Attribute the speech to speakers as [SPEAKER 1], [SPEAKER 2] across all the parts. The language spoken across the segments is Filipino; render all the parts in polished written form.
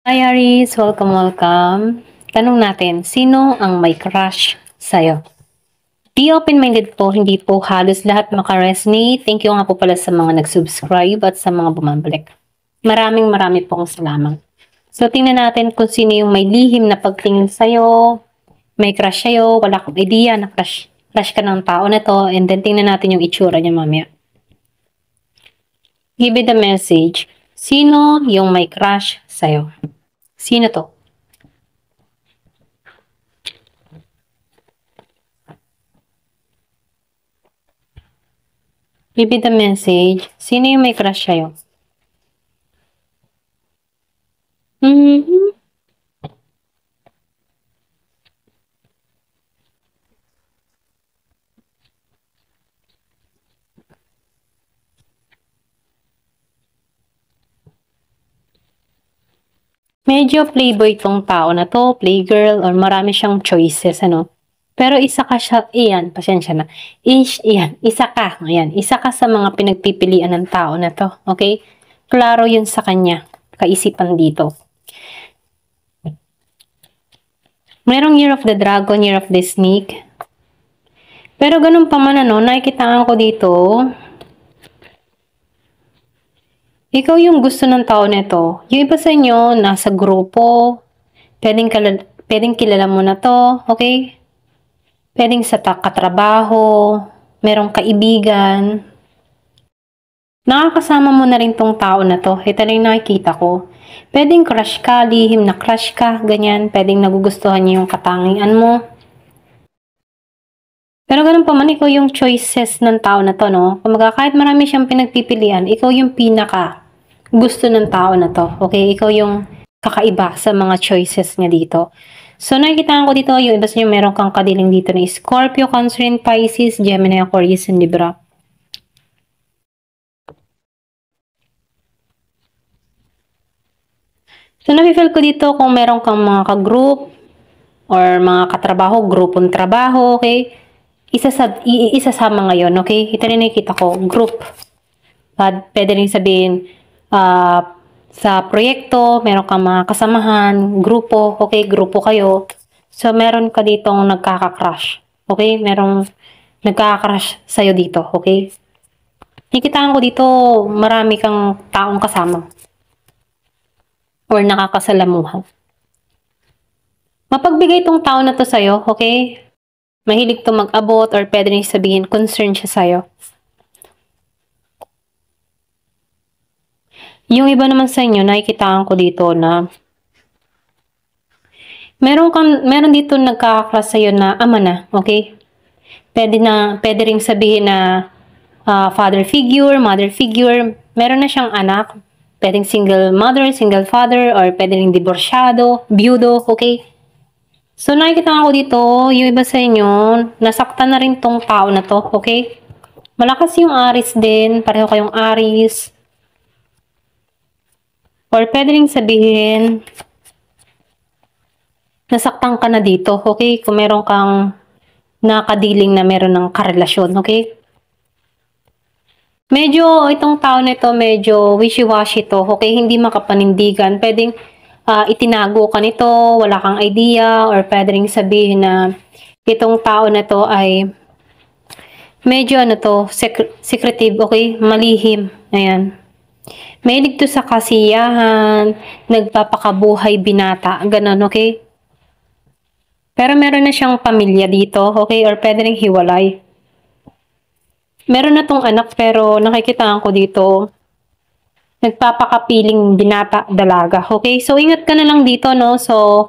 [SPEAKER 1] Hi Aries, welcome. Tanong natin, sino ang may crush sa'yo? Be open-minded po, hindi po halos lahat makaresonate. Thank you nga po pala sa mga nag-subscribe at sa mga bumabalik. Marami pong salamat. So tingnan natin kung sino yung may lihim na pagtingin sa'yo, may crush sa'yo, wala kang idea na crush ka ng tao na to, and then tingnan natin yung itsura niya mamaya. Give it the message. Sino yung may crush sa'yo? Sino to? Give it the message. Sino yung may crush sa'yo? Medyo playboy tong tao na to, playgirl, or marami siyang choices, ano. Pero isa ka siya, iyan, pasensya na. Iyan, isa ka, ayan, isa ka sa mga pinagpipilian ng tao na to, okay? Klaro yun sa kanya, kaisipan dito. Merong Year of the Dragon, Year of the Snake. Pero ganun pa man, ano, nakikitaan ko dito, ikaw yung gusto ng tao nito. Yung iba sa inyo, nasa grupo, pwedeng kilala mo na to, okay? Pwedeng sa katrabaho, merong kaibigan. Nakakasama mo na rin tong tao na to. Ito lang yung nakikita ko. Pwedeng crush ka, lihim na crush ka, ganyan. Pwedeng nagugustuhan niya yung katangian mo. Pero ganun pa man, ikaw yung choices ng tao na to, no? Kumaga, kahit marami siyang pinagpipilian, ikaw yung pinaka gusto ng tao na to. Okay? Ikaw yung kakaiba sa mga choices niya dito. So, nakikita ko dito, yung iba sa inyo, meron kang kadiling dito na Scorpio, Cancer, and Pisces, Gemini, Aquarius, and Libra. So, nafe-feel ko dito kung meron kang mga ka-group or mga katrabaho, grupong trabaho, okay? Isasama ngayon, okay? Ito rin nakikita ko, group. Pwede rin sabihin, sa proyekto, meron kang mga kasamahan, grupo, okay, grupo kayo. So, meron ka ditong nagkaka-crush, okay? Merong nagkaka-crush sa'yo dito, okay? Nakikitaan ko dito, marami kang taong kasama or nakakasalamuhan. Mapagbigay itong tao na to sa'yo, okay? Mahilig to mag-abot or pwede rin sabihin, concern siya sa'yo. Yung iba naman sa inyo, nakikitaan ko dito na meron dito nagkaka-crush sa'yo na ama na, okay? Pwede ring sabihin na father figure, mother figure, meron na siyang anak. Pwedeng single mother, single father, or pwede ring diborsyado, byudo, okay? So, nakikitaan ko dito, yung iba sa inyo, nasaktan na rin tong tao na to, okay? Malakas yung Aries din, pareho kayong Aries. Or pwede rin sabihin, nasaktan ka na dito, okay? Kung meron kang nakadiling na meron ng karelasyon, okay? Medyo, itong tao na ito, medyo wishy-washy to, okay? Hindi makapanindigan. Pwedeng itinago ka nito, wala kang idea, or pwede rin sabihin na itong tao na to ay medyo ano to, secretive, okay? Malihim. Ayan. Mahilig to sa kasiyahan, nagpapakabuhay binata, ganun, okay? Pero meron na siyang pamilya dito, okay? Or pwede rin hiwalay. Meron na tong anak pero nakikitaan ko dito, nagpapakapiling binata, dalaga, okay? So, ingat ka na lang dito, no? So,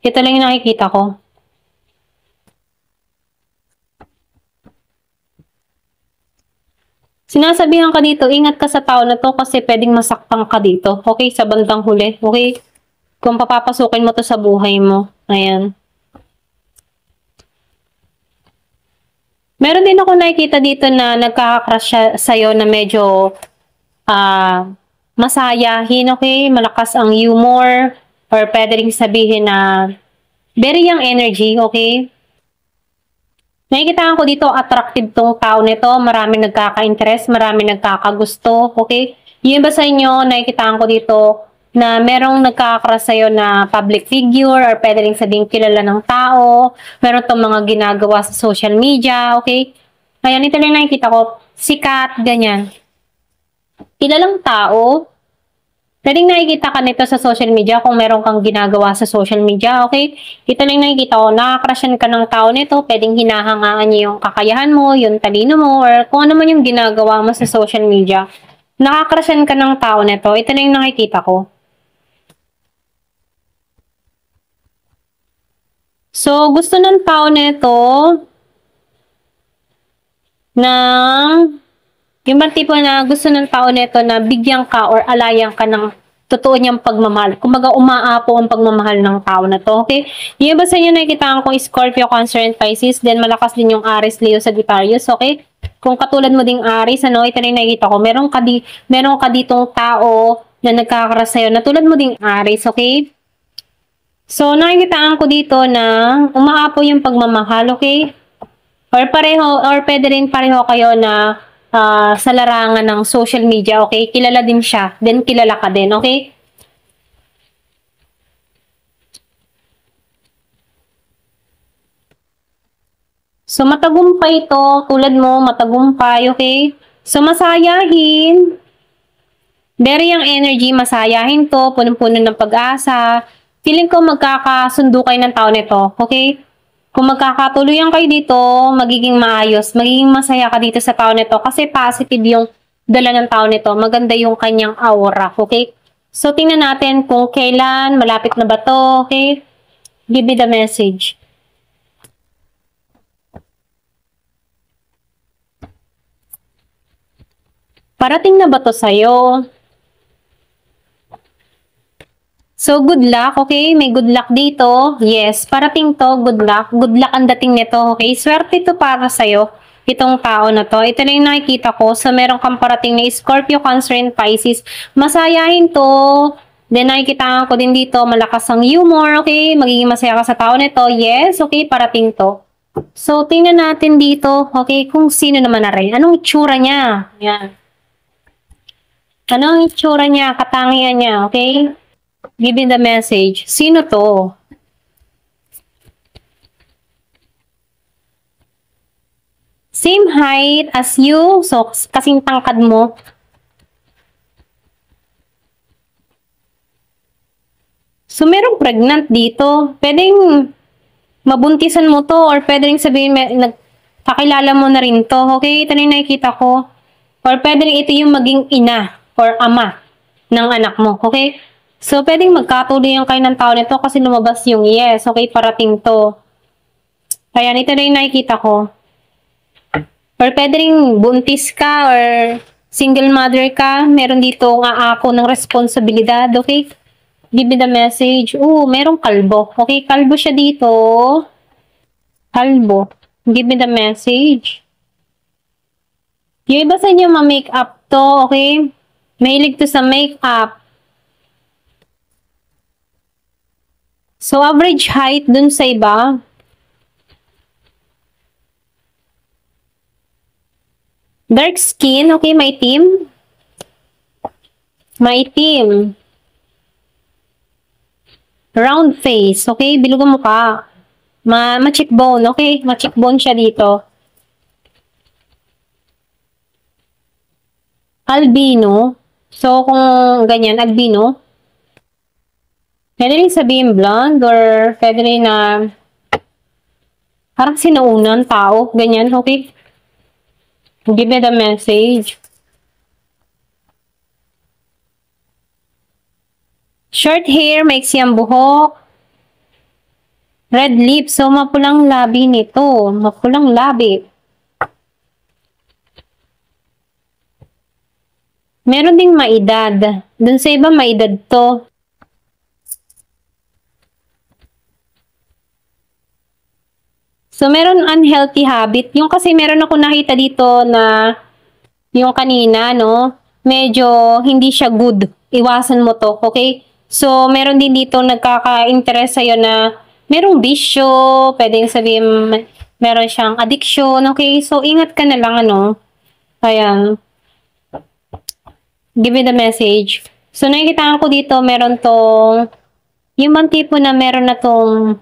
[SPEAKER 1] ito lang yung nakikita ko. Sinasabihan ka dito, ingat ka sa tao na to kasi pwedeng masaktan ka dito. Okay? Sa bandang huli. Okay? Kung papapasukin mo to sa buhay mo. Ayan. Meron din ako nakikita dito na nagkaka-crush sa'yo na medyo masayahin. Okay? Malakas ang humor. Or pwede rin sabihin na very young energy. Okay? Nakikitaan ko dito, attractive tong tao nito. Maraming nagkaka-interest, maraming nagkakagusto. Okay? Yung iba sa inyo, nakikitaan ko dito, na merong nagkakrush sa'yo na public figure or pwede rin sabihing kilala ng tao, meron tong mga ginagawa sa social media, okay? Ayan, ito lang nakikita ko, sikat, ganyan. Kilalang tao, pwedeng nakikita ka nito sa social media kung meron kang ginagawa sa social media, okay? Ito lang nakikita ko, nakakrushan ka ng tao nito, pwedeng hinahangaan niya yung kakayahan mo, yung talino mo, or kung ano man yung ginagawa mo sa social media. Nakakrushan ka ng tao nito, ito lang yung nakikita ko. So, gusto ng tao nito ng yung bang tipo na gusto ng tao nito na bigyan ka or alayan ka ng totoo niyang pagmamahal. Kumbaga, umaapo ang pagmamahal ng tao na to, okay? Yung iba sa inyo nakikita ko Scorpio, Cancer, and Pisces, then malakas din yung Aries, Leo, Sagittarius, okay? Kung katulad mo ding Aries, ano, ito rin nakikita ko, meron ka ditong tao na nagkakaras sa'yo, na tulad mo ding Aries, okay? So, nakikitaan ko dito na umaapo yung pagmamahal, okay? Or pareho, or pwede rin pareho kayo na sa larangan ng social media, okay? Kilala din siya, then kilala ka din, okay? So, matagumpay ito, tulad mo, matagumpay, okay? So, masayahin. Very yung energy, masayahin to, punong-puno ng pag-asa. Feeling ko magkakasundo kayo ng tao nito, okay? Kung magkakatuluyan kayo dito, magiging maayos, magiging masaya ka dito sa tao nito kasi positive yung dala ng tao nito, maganda yung kanyang aura, okay? So, tingnan natin kung kailan, malapit na ba to, okay? Give me the message. Parating na ba to sa'yo? So, good luck, okay? May good luck dito. Yes, parating to, good luck. Good luck ang dating nito, okay? Swerte to para sa'yo, itong tao na to. Ito na yung nakikita ko. So, meron kang parating na Scorpio, Cancer, and Pisces. Masayahin to. Then, nakikita ko din dito, malakas ang humor, okay? Magiging masaya ka sa tao nito. Yes, okay, parating to. So, tingnan natin dito, okay, kung sino naman na rin. Anong itsura niya? Yan. Anong itsura niya? Katangian niya, okay? Give me the message. Sino to? Same height as you. So, kasing tangkad mo. So, merong pregnant dito. Pwedeng mabuntisan mo to or pwedeng sabihin, nagpakilala mo na rin to. Okay? Ito na yung nakikita ko. Or pwedeng ito yung maging ina or ama ng anak mo. Okay? So, pwedeng magkatuloyan kayo ng tao nito kasi lumabas yung yes. Okay, parating to. Ayan, ito na yung nakikita ko. Or pwede rin buntis ka or single mother ka. Meron dito nga ako ng responsibilidad. Okay? Give me the message. Merong kalbo. Okay, kalbo siya dito. Kalbo. Give me the message. Yung iba sa inyo ma-makeup to. Okay? Mahilig to sa makeup. So, average height dun sa iba. Dark skin, okay, maitim. Maitim. Round face, okay, bilog ang mukha. Ma-cheekbone, okay, ma-cheekbone siya dito. Albino. So, kung ganyan, albino. Pwede rin sabihin blonde or pwede rin na parang sinaunan tao. Ganyan, okay? Give me the message. Short hair, maiksi ang buhok. Red lips. So, mapulang labi nito. Mapulang labi. Meron ding maedad. Dun sa iba, maedad to. So, meron unhealthy habit. Yung kasi meron ako nakita dito na yung kanina, no? Medyo hindi siya good. Iwasan mo to, okay? So, meron din dito nagkaka-interest sa'yo na merong bisyo, pwedeng sabihin meron siyang addiction, okay? So, ingat ka na lang, ano? Ayan. Give me the message. So, nakikita ko dito, meron tong, yung mga tipo na meron na tong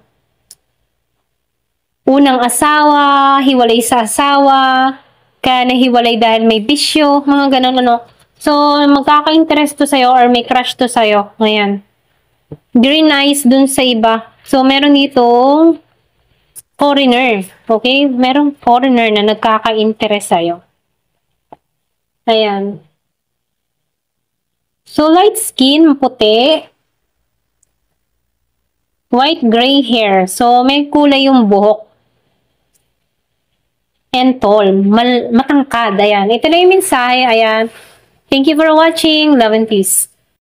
[SPEAKER 1] unang asawa, hiwalay sa asawa, kaya nahiwalay dahil may bisyo, mga ganun ano. So, magkaka-interest to sa'yo or may crush to sa'yo. Ngayon. Green eyes dun sa iba. So, meron ditong foreigner. Okay? Merong foreigner na nagkaka-interest sa'yo. Ayan. So, light skin, puti. White gray hair. So, may kulay yung buhok. And tall. Matangkad. Ayan. Ito na yung mensahe. Ayan. Thank you for watching. Love and peace.